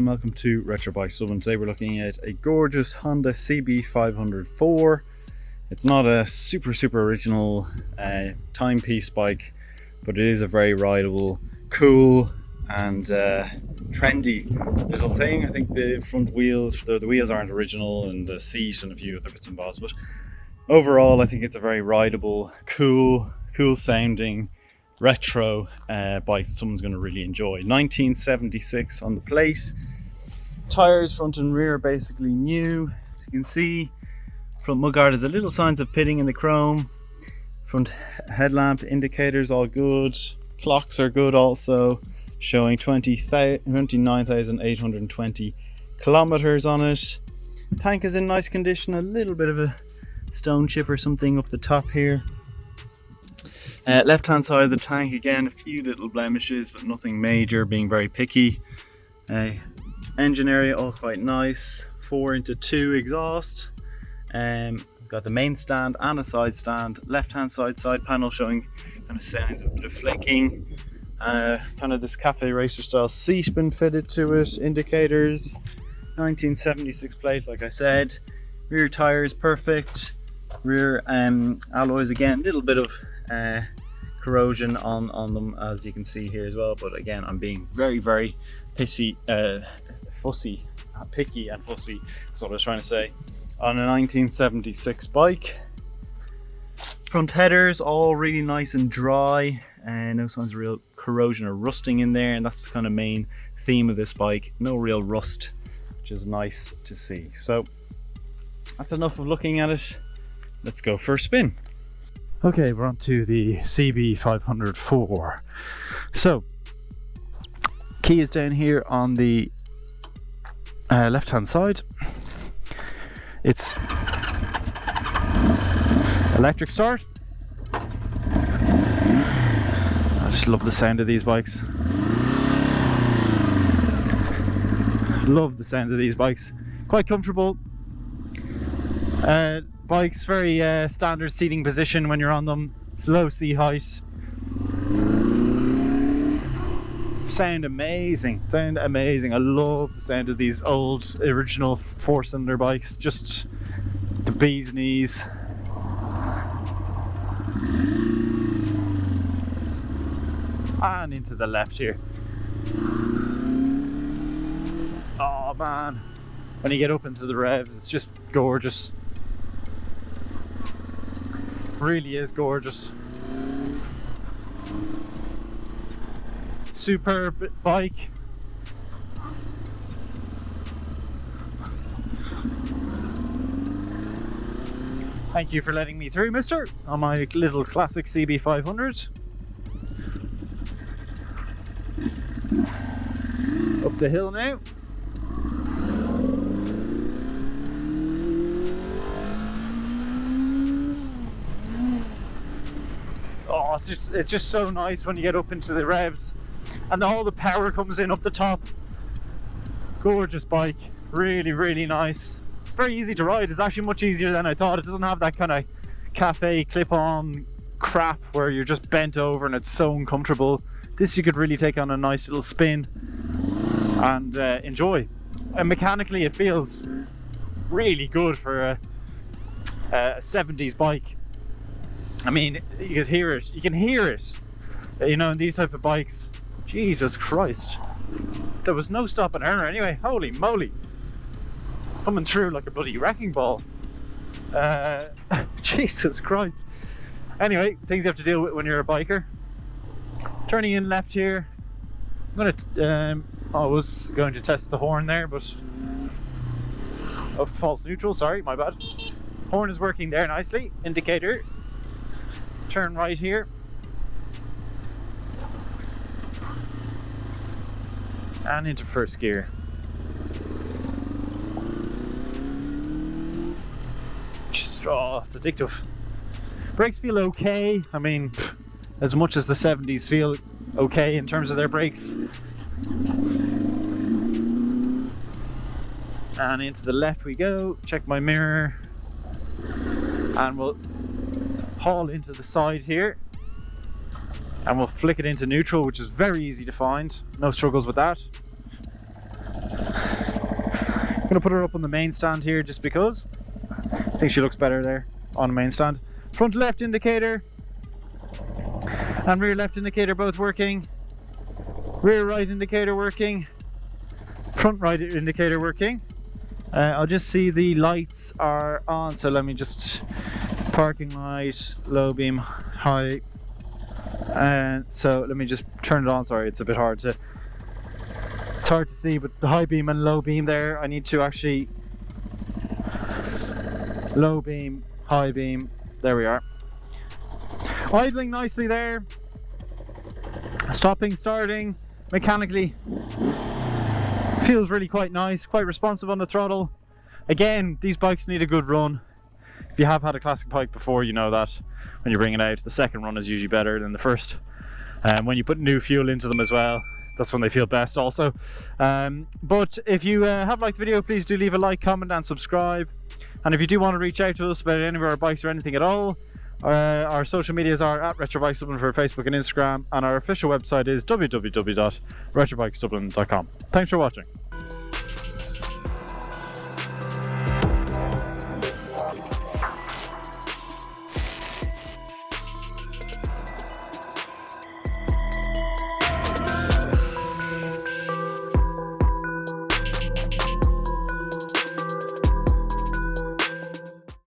and welcome to Retro Bikes Dublin. Today we're looking at a gorgeous Honda CB500 Four. It's not a super original timepiece bike, but it is a very rideable, cool and trendy little thing. I think the front wheels, the wheels aren't original, and the seat and a few other bits and bobs, but overall I think it's a very rideable, cool sounding retro bike that someone's going to really enjoy. 1976 on the plate. Tires front and rear basically new. As you can see, front mudguard has a little signs of pitting in the chrome. Front headlamp indicators all good. Clocks are good also, showing 29,820 kilometers on it. Tank is in nice condition. A little bit of a stone chip or something up the top here. Left hand side of the tank, again a few little blemishes but nothing major, being very picky. Engine area all quite nice. 4x2 exhaust. Got the main stand and a side stand. Left hand side panel showing kind of signs of a bit of flaking. Kind of this cafe racer style seat been fitted to it. Indicators. 1976 plate, like I said. Rear tires perfect. Rear alloys, again a little bit of corrosion on them, as you can see here as well, but again I'm being very picky and fussy, that's what I was trying to say, on a 1976 bike. Front headers all really nice and dry, and no signs of real corrosion or rusting in there, and that's the kind of main theme of this bike. No real rust, which is nice to see. So that's enough of looking at it. Let's go for a spin. Okay, we're on to the CB500 Four. So, key is down here on the left hand side. It's electric start. I just love the sound of these bikes. Love the sound of these bikes. Quite comfortable. Bikes very standard seating position when you're on them. Low seat height. Sound amazing. I love the sound of these old original 4-cylinder bikes. Just the bee's knees. And into the left here. Oh man, when you get up into the revs, it's just gorgeous. Really is gorgeous. Superb bike. Thank you for letting me through, mister, on my little classic CB500. Up the hill now. Oh, it's just so nice when you get up into the revs and all the power comes in up the top. Gorgeous bike, really nice. It's very easy to ride. It's actually much easier than I thought. It doesn't have that kind of cafe clip-on crap where you're just bent over and it's so uncomfortable. This you could really take on a nice little spin and enjoy. And mechanically it feels really good for a 70s bike. I mean, you can hear it, you know, in these type of bikes. Jesus Christ, there was no stopping her anyway. Holy moly, coming through like a bloody wrecking ball. Jesus Christ. Anyway, things you have to deal with when you're a biker. Turning in left here. I'm gonna I was going to test the horn there, but false neutral, sorry, my bad. Horn is working there nicely. Indicator. Turn right here. And into first gear. Just, oh, it's addictive. Brakes feel okay. I mean, as much as the 70s feel okay in terms of their brakes. And into the left we go. Check my mirror. And we'll haul into the side here. And we'll flick it into neutral, which is very easy to find. No struggles with that. going to put her up on the main stand here just because I think she looks better there on the main stand. Front left indicator and rear left indicator both working. Rear right indicator working. Front right indicator working. I'll just see the lights are on, so let me just parking light, low beam, high, and so let me just turn it on. Sorry, it's a bit hard to see, but the high beam and low beam there, I need to actually low beam, high beam, there we are. Idling nicely there, stopping, starting mechanically. Feels really quite nice, quite responsive on the throttle. Again, these bikes need a good run. If you have had a classic bike before, you know that when you bring it out, the second run is usually better than the first. When you put new fuel into them as well, that's when they feel best also. But if you have liked the video, please do leave a like, comment and subscribe. And if you do want to reach out to us about any of our bikes or anything at all, our social medias are at RetroBikes Dublin for Facebook and Instagram, and our official website is www.retrobikesdublin.com. Thanks for watching.